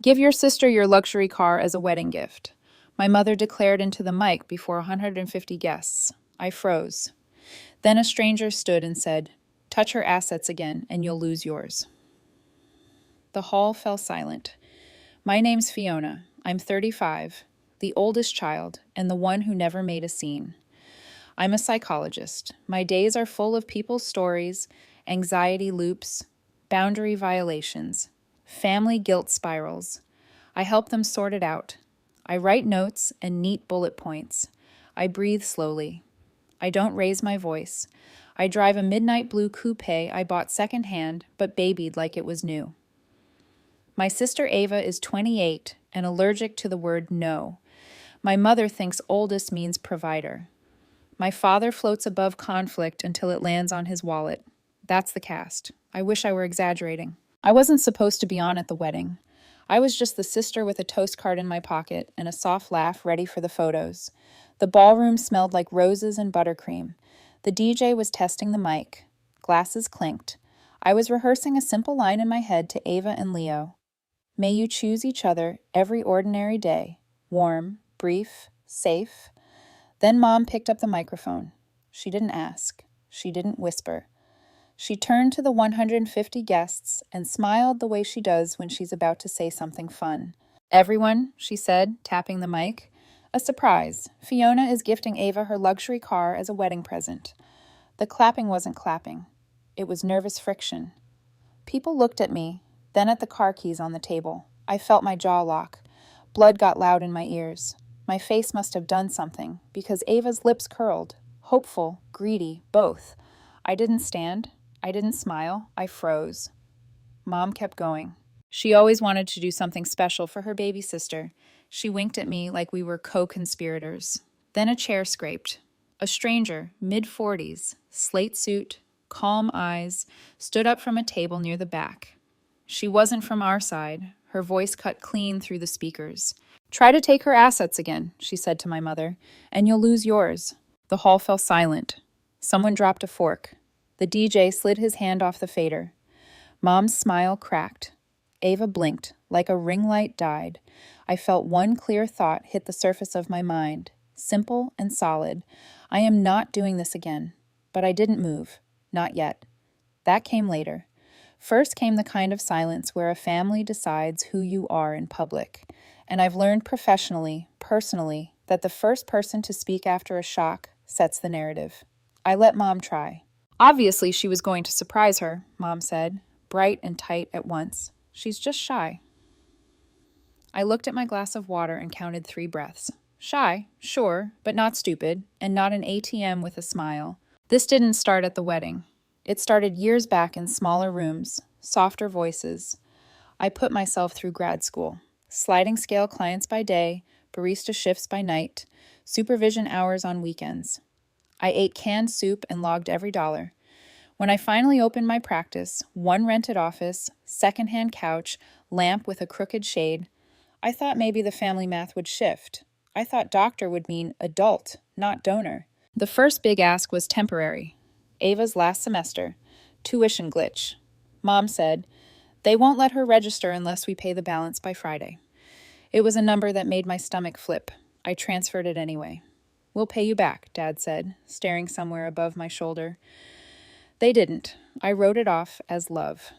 Give your sister your luxury car as a wedding gift. My mother declared into the mic before 150 guests. I froze. Then a stranger stood and said, "Touch her assets again, and you'll lose yours." The hall fell silent. My name's Fiona. I'm 35, the oldest child, and the one who never made a scene. I'm a psychologist. My days are full of people's stories, anxiety loops, boundary violations, family guilt spirals. I help them sort it out. I write notes and neat bullet points. I breathe slowly. I don't raise my voice. I drive a midnight blue coupe I bought secondhand but babied like it was new. My sister Ava is 28 and allergic to the word no. My mother thinks oldest means provider. My father floats above conflict until it lands on his wallet. That's the cast. I wish I were exaggerating. I wasn't supposed to be on at the wedding. I was just the sister with a toast card in my pocket and a soft laugh ready for the photos. The ballroom smelled like roses and buttercream. The DJ was testing the mic. Glasses clinked. I was rehearsing a simple line in my head to Ava and Leo. May you choose each other every ordinary day. Warm, brief, safe. Then Mom picked up the microphone. She didn't ask. She didn't whisper. She turned to the 150 guests and smiled the way she does when she's about to say something fun. "Everyone," she said, tapping the mic, "a surprise. Fiona is gifting Ava her luxury car as a wedding present." The clapping wasn't clapping. It was nervous friction. People looked at me, then at the car keys on the table. I felt my jaw lock. Blood got loud in my ears. My face must have done something, because Ava's lips curled. Hopeful, greedy, both. I didn't stand. I didn't smile. I froze. Mom kept going. She always wanted to do something special for her baby sister. She winked at me like we were co-conspirators. Then a chair scraped. A stranger, mid-40s, slate suit, calm eyes, stood up from a table near the back. She wasn't from our side. Her voice cut clean through the speakers. "Try to take her assets again," she said to my mother, "and you'll lose yours." The hall fell silent. Someone dropped a fork. The DJ slid his hand off the fader. Mom's smile cracked. Ava blinked, like a ring light died. I felt one clear thought hit the surface of my mind, simple and solid. I am not doing this again. But I didn't move. Not yet. That came later. First came the kind of silence where a family decides who you are in public. And I've learned professionally, personally, that the first person to speak after a shock sets the narrative. I let Mom try. "Obviously she was going to surprise her," Mom said, bright and tight at once. "She's just shy." I looked at my glass of water and counted 3 breaths. Shy, sure, but not stupid, and not an ATM with a smile. This didn't start at the wedding. It started years back in smaller rooms, softer voices. I put myself through grad school. Sliding scale clients by day, barista shifts by night, supervision hours on weekends. I ate canned soup and logged every dollar. When I finally opened my practice, one rented office, secondhand couch, lamp with a crooked shade, I thought maybe the family math would shift. I thought doctor would mean adult, not donor. The first big ask was temporary. Ava's last semester. Tuition glitch. Mom said, "They won't let her register unless we pay the balance by Friday." It was a number that made my stomach flip. I transferred it anyway. "We'll pay you back," Dad said, staring somewhere above my shoulder. They didn't. I wrote it off as love.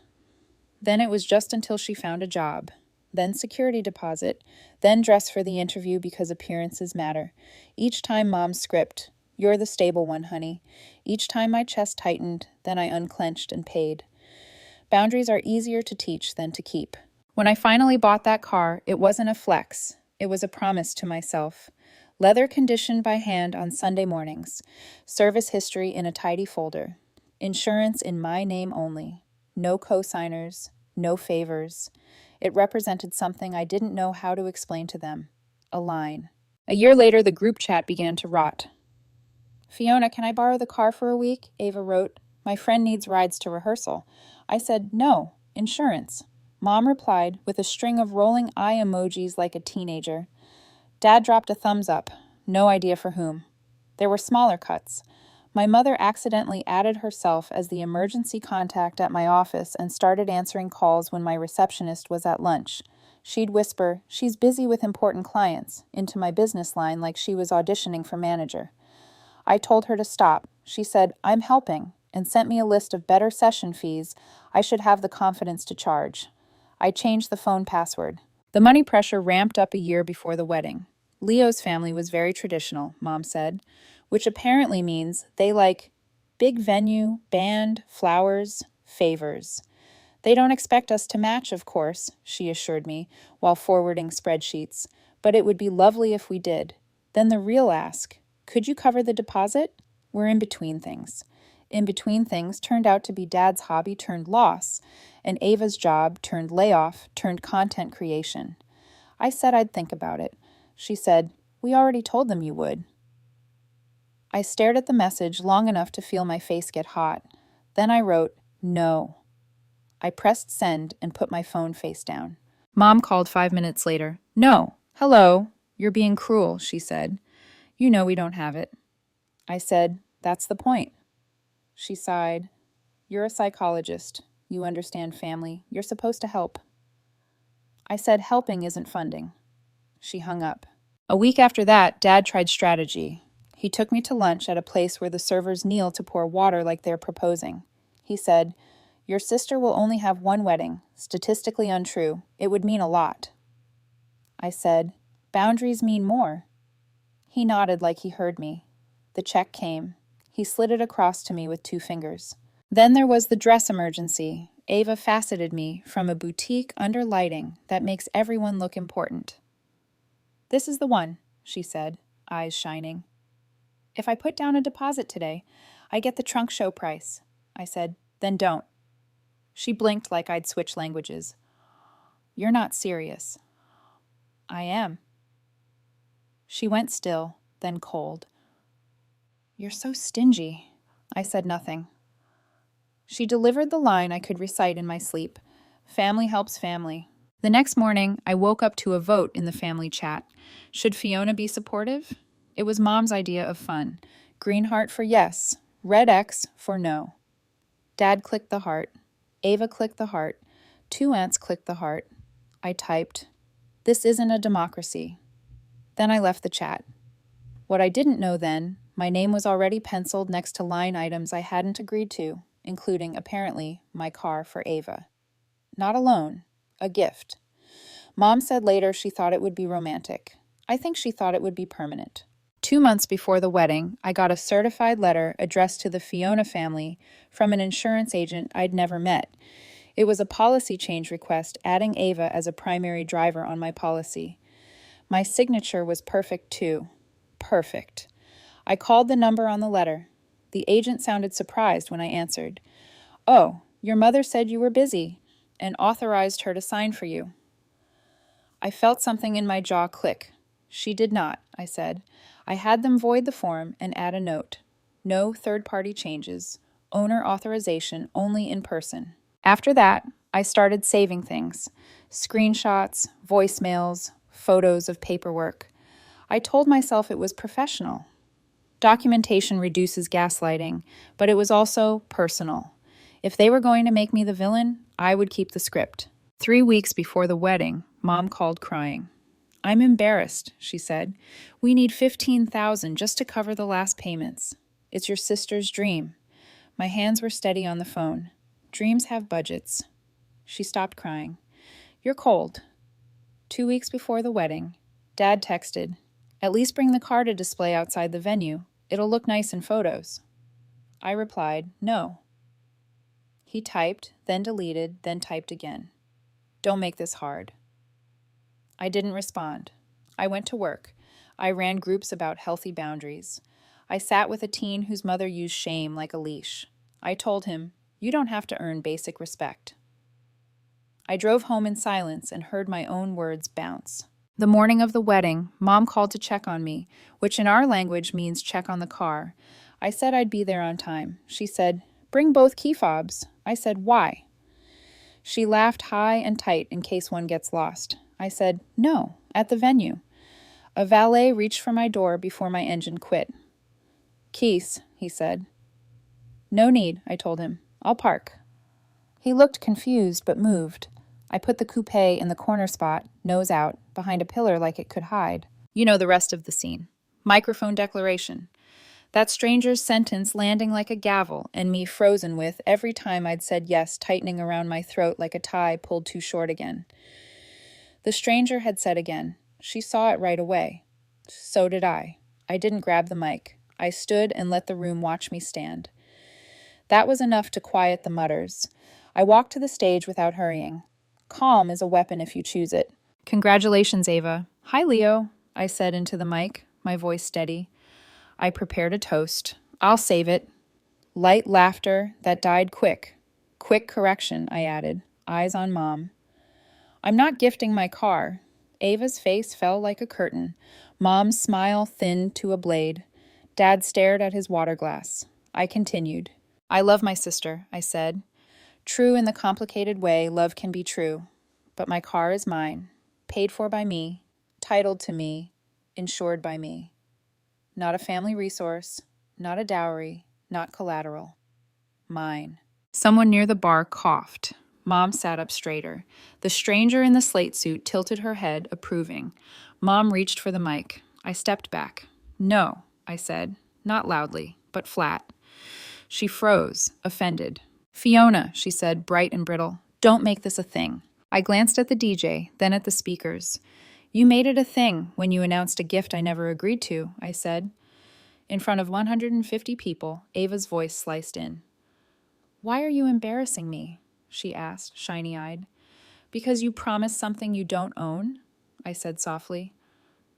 Then it was just until she found a job. Then security deposit. Then dress for the interview because appearances matter. Each time Mom's script. "You're the stable one, honey." Each time my chest tightened, then I unclenched and paid. Boundaries are easier to teach than to keep. When I finally bought that car, it wasn't a flex. It was a promise to myself. Leather conditioned by hand on Sunday mornings. Service history in a tidy folder. Insurance in my name only. No co-signers. No favors. It represented something I didn't know how to explain to them. A line. A year later, the group chat began to rot. "Fiona, can I borrow the car for a week?" Ava wrote. "My friend needs rides to rehearsal." I said, "No, insurance." Mom replied with a string of rolling eye emojis like a teenager. Dad dropped a thumbs up. No idea for whom. There were smaller cuts. My mother accidentally added herself as the emergency contact at my office and started answering calls when my receptionist was at lunch. She'd whisper, "She's busy with important clients," into my business line like she was auditioning for manager. I told her to stop. She said, "I'm helping," and sent me a list of better session fees I should have the confidence to charge. I changed the phone password. The money pressure ramped up a year before the wedding. Leo's family was very traditional, Mom said, which apparently means they like big venue, band, flowers, favors. They don't expect us to match, of course, she assured me while forwarding spreadsheets, but it would be lovely if we did. Then the real ask, could you cover the deposit? We're in between things. In between things turned out to be Dad's hobby turned loss, and Ava's job turned layoff turned content creation. I said I'd think about it. She said, "We already told them you would." I stared at the message long enough to feel my face get hot. Then I wrote, "No." I pressed send and put my phone face down. Mom called 5 minutes later. "No. Hello. You're being cruel," she said. "You know we don't have it." I said, "That's the point." She sighed. "You're a psychologist. You understand family. You're supposed to help." I said, "Helping isn't funding." She hung up. A week after that, Dad tried strategy. He took me to lunch at a place where the servers kneel to pour water like they're proposing. He said, "Your sister will only have one wedding. Statistically untrue. It would mean a lot." I said, "Boundaries mean more." He nodded like he heard me. The check came. He slid it across to me with 2 fingers. Then there was the dress emergency. Ava faceted me from a boutique under lighting that makes everyone look important. "This is the one," she said, eyes shining. "If I put down a deposit today, I get the trunk show price." I said, "Then don't." She blinked like I'd switch languages. "You're not serious." "I am." She went still, then cold. "You're so stingy." I said nothing. She delivered the line I could recite in my sleep. Family helps family. The next morning, I woke up to a vote in the family chat. Should Fiona be supportive? It was Mom's idea of fun. Green heart for yes, red X for no. Dad clicked the heart. Ava clicked the heart. 2 aunts clicked the heart. I typed, "This isn't a democracy." Then I left the chat. What I didn't know then, my name was already penciled next to line items I hadn't agreed to, including, apparently, my car for Ava. Not a loan, a gift. Mom said later she thought it would be romantic. I think she thought it would be permanent. 2 months before the wedding, I got a certified letter addressed to the Fiona family from an insurance agent I'd never met. It was a policy change request adding Ava as a primary driver on my policy. My signature was perfect too. Perfect. I called the number on the letter. The agent sounded surprised when I answered. "Oh, your mother said you were busy and authorized her to sign for you." I felt something in my jaw click. "She did not," I said. "I had them void the form and add a note. No third-party changes. Owner authorization only in person." After that, I started saving things. Screenshots, voicemails, photos of paperwork. I told myself it was professional. Documentation reduces gaslighting, but it was also personal. If they were going to make me the villain, I would keep the script. 3 weeks before the wedding, Mom called crying. "I'm embarrassed," she said. "We need $15,000 just to cover the last payments. It's your sister's dream." My hands were steady on the phone. Dreams have budgets. She stopped crying. "You're cold." 2 weeks before the wedding, Dad texted, "At least bring the car to display outside the venue. It'll look nice in photos." I replied, "No." He typed, then deleted, then typed again. "Don't make this hard." I didn't respond. I went to work. I ran groups about healthy boundaries. I sat with a teen whose mother used shame like a leash. I told him, "You don't have to earn basic respect." I drove home in silence and heard my own words bounce. The morning of the wedding, Mom called to check on me, which in our language means check on the car. I said I'd be there on time. She said, "Bring both key fobs." I said, "Why?" She laughed high and tight in case one gets lost. I said, "No, at the venue." A valet reached for my door before my engine quit. "Keys," he said. "No need," I told him. "I'll park." He looked confused but moved. I put the coupe in the corner spot, nose out, behind a pillar like it could hide. You know the rest of the scene. Microphone declaration. That stranger's sentence landing like a gavel and me frozen with every time I'd said yes tightening around my throat like a tie pulled too short again. The stranger had said again. She saw it right away. So did I. I didn't grab the mic. I stood and let the room watch me stand. That was enough to quiet the mutters. I walked to the stage without hurrying. Calm is a weapon if you choose it. Congratulations, Ava. Hi, Leo, I said into the mic, my voice steady. I prepared a toast. I'll save it. Light laughter that died quick. Quick correction, I added. Eyes on Mom. I'm not gifting my car. Ava's face fell like a curtain. Mom's smile thinned to a blade. Dad stared at his water glass. I continued. I love my sister, I said. True in the complicated way love can be true. But my car is mine. Paid for by me. Titled to me. Insured by me. Not a family resource. Not a dowry. Not collateral. Mine. Someone near the bar coughed. Mom sat up straighter. The stranger in the slate suit tilted her head, approving. Mom reached for the mic. I stepped back. No, I said, not loudly, but flat. She froze, offended. Fiona, she said, bright and brittle, don't make this a thing. I glanced at the DJ, then at the speakers. You made it a thing when you announced a gift I never agreed to, I said. In front of 150 people, Ava's voice sliced in. Why are you embarrassing me? She asked, shiny-eyed. Because you promised something you don't own? I said softly.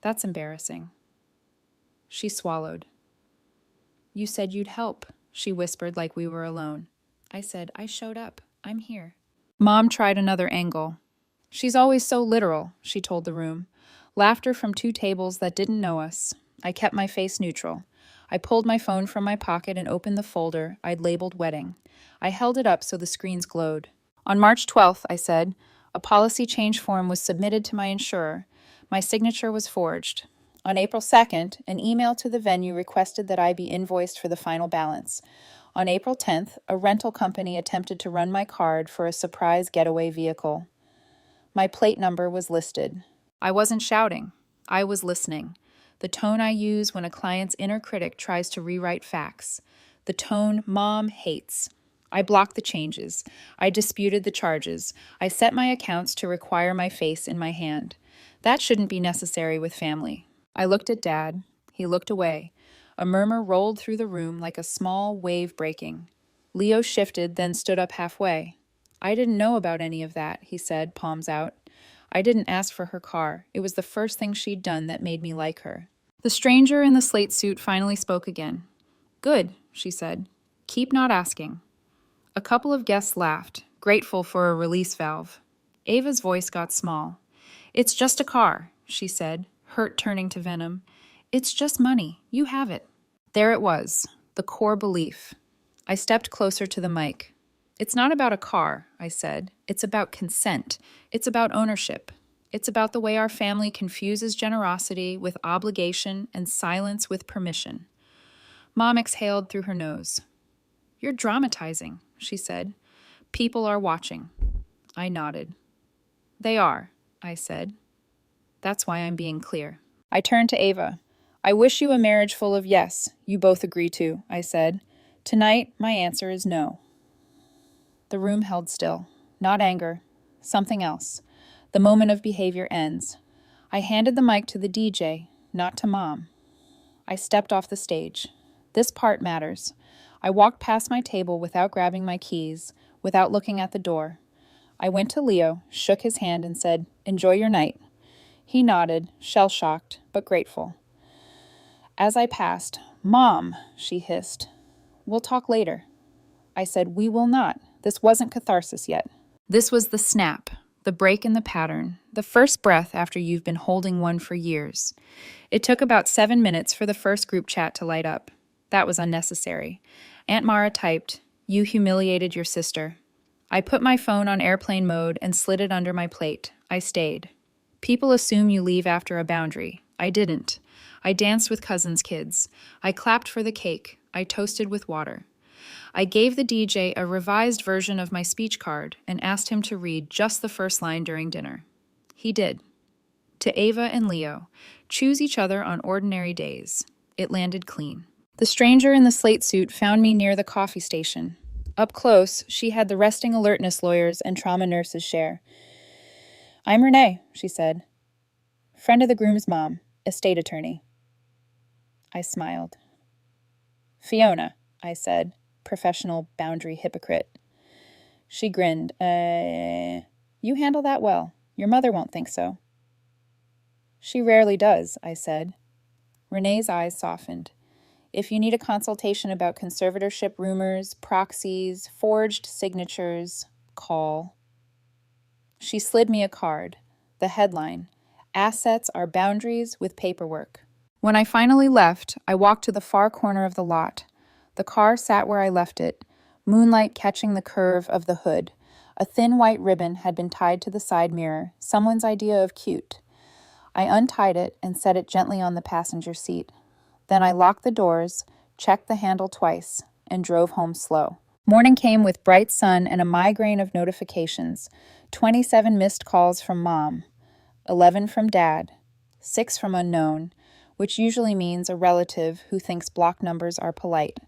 That's embarrassing. She swallowed. You said you'd help, she whispered like we were alone. I said, I showed up. I'm here. Mom tried another angle. She's always so literal, she told the room. Laughter from two tables that didn't know us. I kept my face neutral. I pulled my phone from my pocket and opened the folder I'd labeled wedding. I held it up so the screens glowed. On March 12th, I said, a policy change form was submitted to my insurer. My signature was forged. On April 2nd, an email to the venue requested that I be invoiced for the final balance. On April 10th, a rental company attempted to run my card for a surprise getaway vehicle. My plate number was listed. I wasn't shouting. I was listening. The tone I use when a client's inner critic tries to rewrite facts. The tone Mom hates. I blocked the changes. I disputed the charges. I set my accounts to require my face in my hand. That shouldn't be necessary with family. I looked at Dad. He looked away. A murmur rolled through the room like a small wave breaking. Leo shifted, then stood up halfway. I didn't know about any of that, he said, palms out. I didn't ask for her car. It was the first thing she'd done that made me like her. The stranger in the slate suit finally spoke again. Good, she said. Keep not asking. A couple of guests laughed, grateful for a release valve. Ava's voice got small. It's just a car, she said, hurt turning to venom. It's just money. You have it. There it was, the core belief. I stepped closer to the mic. It's not about a car, I said. It's about consent. It's about ownership. It's about the way our family confuses generosity with obligation and silence with permission. Mom exhaled through her nose. You're dramatizing, she said. People are watching. I nodded. They are, I said. That's why I'm being clear. I turned to Ava. I wish you a marriage full of yes, you both agree to, I said. Tonight, my answer is no. The room held still. Not anger. Something else. The moment of behavior ends. I handed the mic to the DJ, not to Mom. I stepped off the stage. This part matters. I walked past my table without grabbing my keys, without looking at the door. I went to Leo, shook his hand, and said, Enjoy your night. He nodded, shell-shocked, but grateful. As I passed, Mom, she hissed. We'll talk later. I said, we will not. This wasn't catharsis yet. This was the snap, the break in the pattern, the first breath after you've been holding one for years. It took about 7 minutes for the first group chat to light up. That was unnecessary. Aunt Mara typed, You humiliated your sister. I put my phone on airplane mode and slid it under my plate. I stayed. People assume you leave after a boundary. I didn't. I danced with cousins' kids. I clapped for the cake. I toasted with water. I gave the DJ a revised version of my speech card and asked him to read just the first line during dinner. He did. To Ava and Leo, choose each other on ordinary days. It landed clean. The stranger in the slate suit found me near the coffee station. Up close, she had the resting alertness lawyers and trauma nurses share. "I'm Renee," she said. "Friend of the groom's mom, estate attorney." I smiled. "Fiona," I said, professional boundary hypocrite. She grinned. You handle that well. Your mother won't think so." "She rarely does," I said. Renee's eyes softened. "If you need a consultation about conservatorship rumors, proxies, forged signatures, call." She slid me a card. The headline, "Assets are boundaries with paperwork." When I finally left, I walked to the far corner of the lot. The car sat where I left it, moonlight catching the curve of the hood. A thin white ribbon had been tied to the side mirror, someone's idea of cute. I untied it and set it gently on the passenger seat. Then I locked the doors, checked the handle twice, and drove home slow. Morning came with bright sun and a migraine of notifications. 27 missed calls from Mom, 11 from Dad, 6 from unknown, which usually means a relative who thinks block numbers are polite.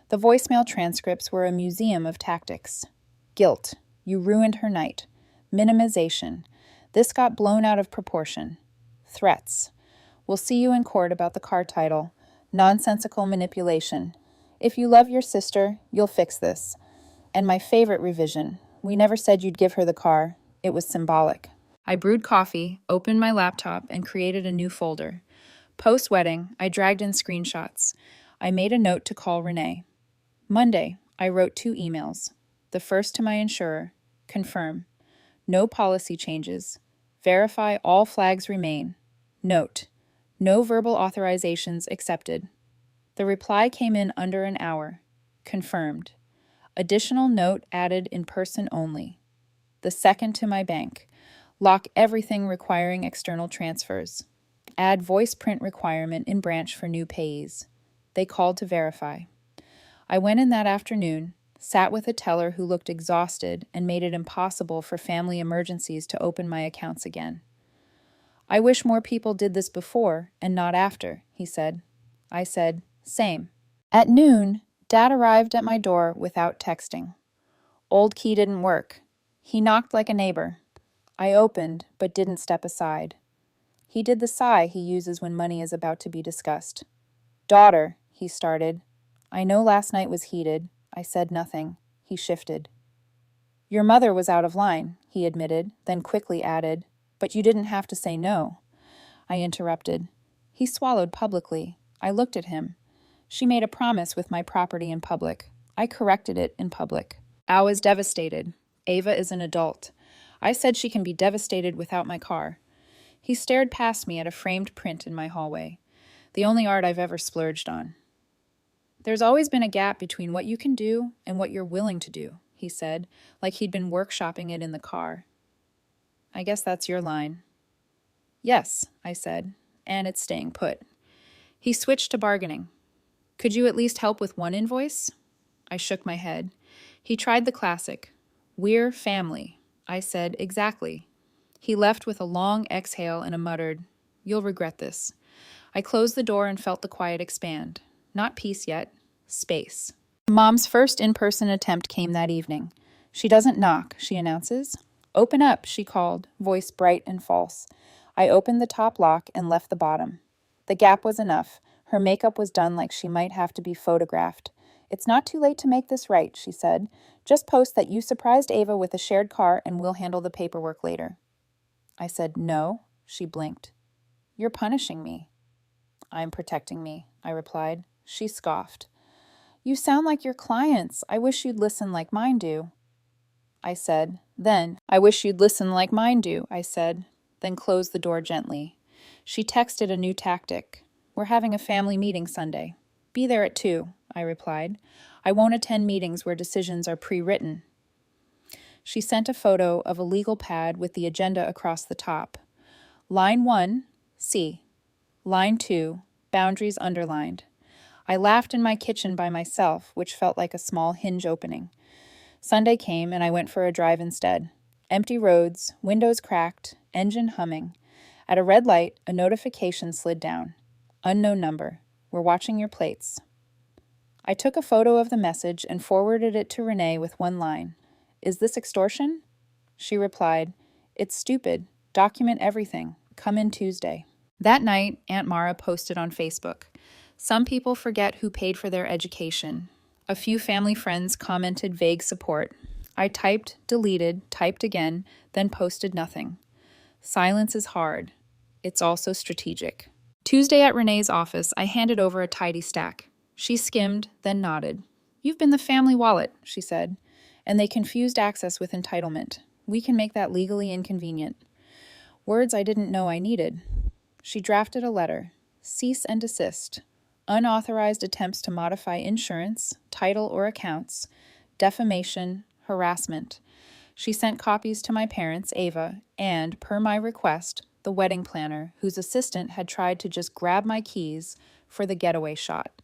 The voicemail transcripts were a museum of tactics. Guilt. You ruined her night. Minimization. This got blown out of proportion. Threats. We'll see you in court about the car title. Nonsensical manipulation. If you love your sister, you'll fix this. And my favorite revision. We never said you'd give her the car. It was symbolic. I brewed coffee, opened my laptop, and created a new folder. Post-wedding, I dragged in screenshots. I made a note to call Renee. Monday, I wrote 2 emails. The first to my insurer. Confirm. No policy changes. Verify all flags remain. Note. No verbal authorizations accepted. The reply came in under an hour. Confirmed. Additional note added in person only. The second to my bank. Lock everything requiring external transfers. Add voice print requirement in branch for new payees. They called to verify. I went in that afternoon, sat with a teller who looked exhausted and made it impossible for family emergencies to open my accounts again. "I wish more people did this before and not after," he said. I said, "Same." At noon, Dad arrived at my door without texting. Old key didn't work. He knocked like a neighbor. I opened, but didn't step aside. He did the sigh he uses when money is about to be discussed. "Daughter," he started. "I know last night was heated." I said nothing. He shifted. "Your mother was out of line," he admitted, then quickly added, "But you didn't have to say no." I interrupted. He swallowed publicly. I looked at him. She made a promise with my property in public. I corrected it in public. Al is devastated. Ava is an adult. I said she can be devastated without my car. He stared past me at a framed print in my hallway, the only art I've ever splurged on. "There's always been a gap between what you can do and what you're willing to do," he said, like he'd been workshopping it in the car. "I guess that's your line." "Yes," I said, "and it's staying put." He switched to bargaining. "Could you at least help with one invoice?" I shook my head. He tried the classic. "We're family." I said, "Exactly." He left with a long exhale and a muttered, "You'll regret this." I closed the door and felt the quiet expand. Not peace yet. Space. Mom's first in-person attempt came that evening. "She doesn't knock," she announces. "Open up," she called, voice bright and false. I opened the top lock and left the bottom. The gap was enough. Her makeup was done like she might have to be photographed. "It's not too late to make this right," she said. "Just post that you surprised Ava with a shared car and we'll handle the paperwork later." I said, "No." She blinked. "You're punishing me." "I'm protecting me," I replied. She scoffed. "You sound like your clients. I wish you'd listen like mine do." I said. Then, "I wish you'd listen like mine do," I said, then closed the door gently. She texted a new tactic. "We're having a family meeting Sunday." "Be there at 2, I replied. "I won't attend meetings where decisions are pre-written." She sent a photo of a legal pad with the agenda across the top. Line 1, C. Line 2, boundaries underlined. I laughed in my kitchen by myself, which felt like a small hinge opening. Sunday came, and I went for a drive instead. Empty roads, windows cracked, engine humming. At a red light, a notification slid down. Unknown number. We're watching your plates. I took a photo of the message and forwarded it to Renee with one line. Is this extortion? She replied, It's stupid. Document everything. Come in Tuesday. That night, Aunt Mara posted on Facebook. Some people forget who paid for their education. A few family friends commented vague support. I typed, deleted, typed again, then posted nothing. Silence is hard. It's also strategic. Tuesday at Renee's office, I handed over a tidy stack. She skimmed, then nodded. You've been the family wallet, she said, and they confused access with entitlement. We can make that legally inconvenient. Words I didn't know I needed. She drafted a letter. Cease and desist. Unauthorized attempts to modify insurance, title, or accounts, defamation, harassment. She sent copies to my parents, Ava, and, per my request, the wedding planner, whose assistant had tried to just grab my keys for the getaway shot.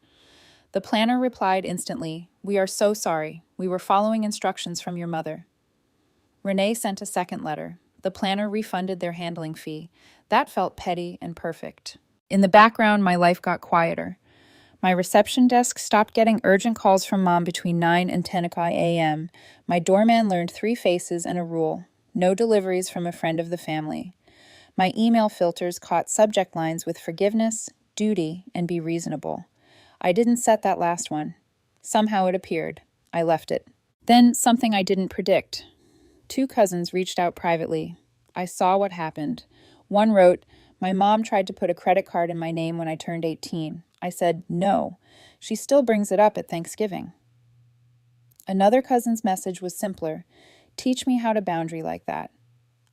The planner replied instantly, We are so sorry. We were following instructions from your mother. Renee sent a second letter. The planner refunded their handling fee. That felt petty and perfect. In the background, my life got quieter. My reception desk stopped getting urgent calls from Mom between 9 and 10 a.m. My doorman learned 3 faces and a rule. No deliveries from a friend of the family. My email filters caught subject lines with forgiveness, duty, and be reasonable. I didn't set that last one. Somehow it appeared. I left it. Then something I didn't predict. 2 cousins reached out privately. I saw what happened. One wrote, My mom tried to put a credit card in my name when I turned 18. I said, no. She still brings it up at Thanksgiving. Another cousin's message was simpler. Teach me how to boundary like that.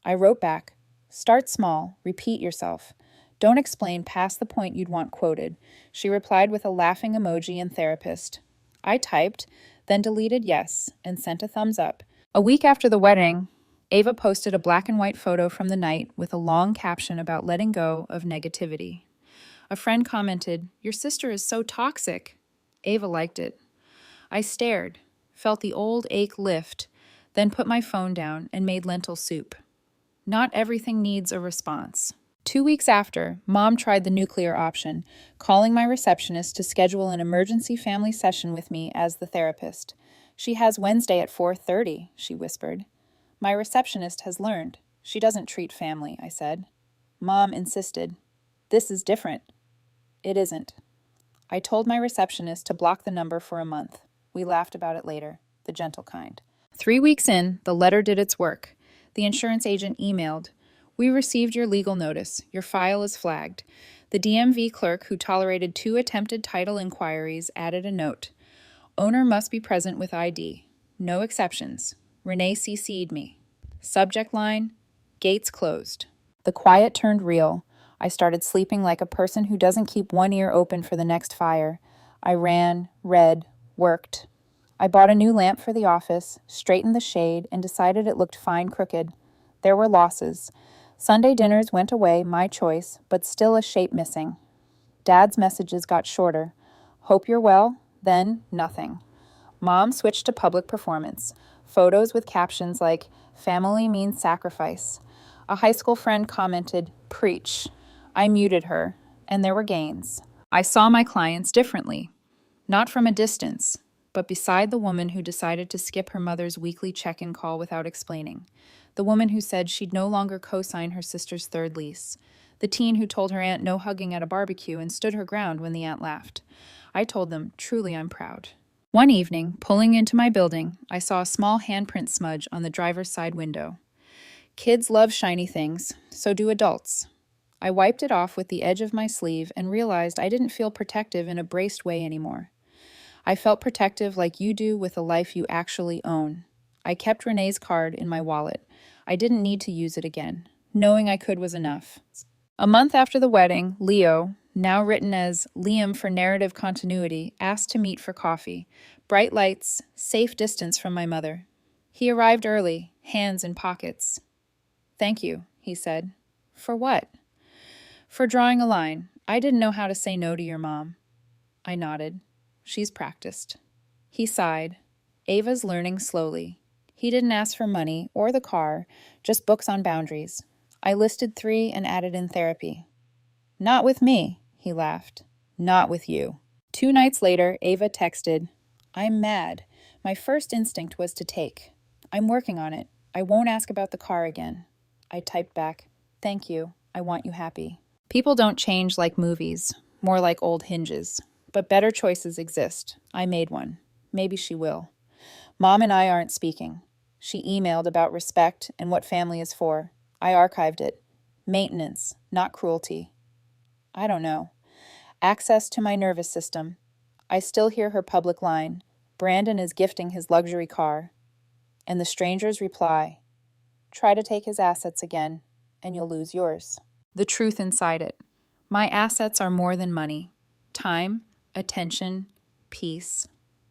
I wrote back, Start small, repeat yourself. Don't explain past the point you'd want quoted. She replied with a laughing emoji and therapist. I typed, then deleted yes, and sent a thumbs up. A week after the wedding, Ava posted a black and white photo from the night with a long caption about letting go of negativity. A friend commented, Your sister is so toxic. Ava liked it. I stared, felt the old ache lift, then put my phone down and made lentil soup. Not everything needs a response. 2 weeks after, Mom tried the nuclear option, calling my receptionist to schedule an emergency family session with me as the therapist. She has Wednesday at 4:30, she whispered. My receptionist has learned. She doesn't treat family, I said. Mom insisted. This is different. It isn't. I told my receptionist to block the number for a month. We laughed about it later, the gentle kind. 3 weeks in, the letter did its work. The insurance agent emailed, We received your legal notice. Your file is flagged. The DMV clerk who tolerated 2 attempted title inquiries added a note. Owner must be present with ID. No exceptions. Renee CC'd me. Subject line, Gates closed. The quiet turned real. I started sleeping like a person who doesn't keep one ear open for the next fire. I ran, read, worked. I bought a new lamp for the office, straightened the shade, and decided it looked fine crooked. There were losses. Sunday dinners went away, my choice, but still a shape missing. Dad's messages got shorter. Hope you're well, then nothing. Mom switched to public performance. Photos with captions like, Family means sacrifice. A high school friend commented, Preach. I muted her, and there were gains. I saw my clients differently. Not from a distance, but beside the woman who decided to skip her mother's weekly check-in call without explaining. The woman who said she'd no longer co-sign her sister's 3rd lease. The teen who told her aunt no hugging at a barbecue and stood her ground when the aunt laughed. I told them, truly I'm proud. One evening, pulling into my building, I saw a small handprint smudge on the driver's side window. Kids love shiny things, so do adults. I wiped it off with the edge of my sleeve and realized I didn't feel protective in a braced way anymore. I felt protective like you do with a life you actually own. I kept Renee's card in my wallet. I didn't need to use it again. Knowing I could was enough. A month after the wedding, Leo, now written as Liam for narrative continuity, asked to meet for coffee. Bright lights, safe distance from my mother. He arrived early, hands in pockets. Thank you, he said. For what? For drawing a line. I didn't know how to say no to your mom. I nodded. She's practiced. He sighed. Ava's learning slowly. He didn't ask for money or the car, just books on boundaries. I listed 3 and added in therapy. Not with me, he laughed. Not with you. 2 nights later, Ava texted, I'm mad. My first instinct was to take. I'm working on it. I won't ask about the car again. I typed back, thank you. I want you happy. People don't change like movies, more like old hinges. But better choices exist. I made one. Maybe she will. Mom and I aren't speaking. She emailed about respect and what family is for. I archived it. Maintenance, not cruelty. I don't know. Access to my nervous system. I still hear her public line. Brandon is gifting his luxury car. And the stranger's reply. Try to take his assets again, and you'll lose yours. The truth inside it. My assets are more than money. Time, attention, peace.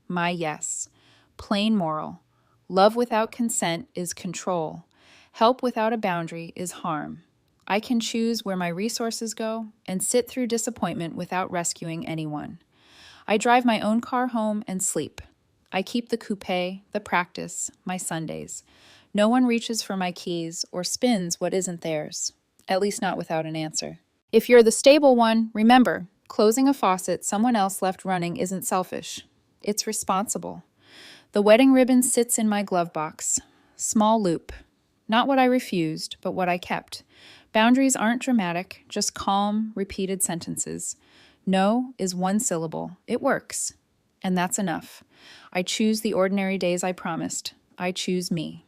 My yes. Plain moral. Love without consent is control. Help without a boundary is harm. I can choose where my resources go and sit through disappointment without rescuing anyone. I drive my own car home and sleep. I keep the coupe, the practice, my Sundays. No one reaches for my keys or spins what isn't theirs, at least not without an answer. If you're the stable one, remember, closing a faucet someone else left running isn't selfish. It's responsible. The wedding ribbon sits in my glove box. Small loop. Not what I refused, but what I kept. Boundaries aren't dramatic, just calm, repeated sentences. No is 1 syllable. It works. And that's enough. I choose the ordinary days I promised. I choose me.